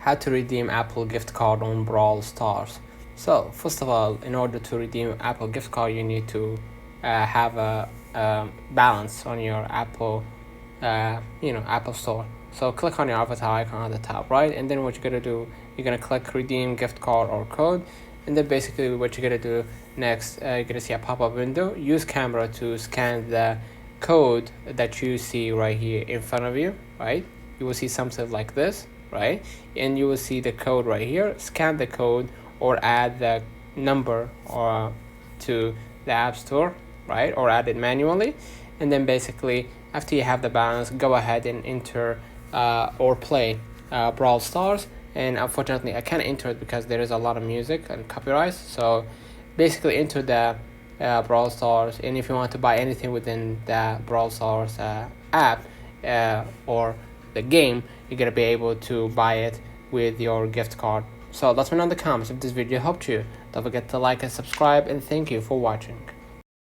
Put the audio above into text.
how to redeem Apple gift card on Brawl Stars. So first of all, in order to redeem Apple gift card, you need to have a balance on your Apple, Apple Store. So click on your avatar icon at the top right, and then what you're gonna do, you're gonna click redeem gift card or code, and then basically what you're gonna do next, you're gonna see a pop-up window. Use camera to scan the code that you see right here in front of you, right? You will see something like this, right? And you will see the code right here. Scan the code or add the number or to the App Store, right? Or add it manually. And then basically after you have the balance, go ahead and enter or play Brawl Stars. And unfortunately I can't enter it because there is a lot of music and copyrights. So basically enter the Brawl Stars, and if you want to buy anything within the Brawl Stars app or the game, you're gonna be able to buy it with your gift card. So let me know in the comments if this video helped you. Don't forget to like and subscribe, and thank you for watching.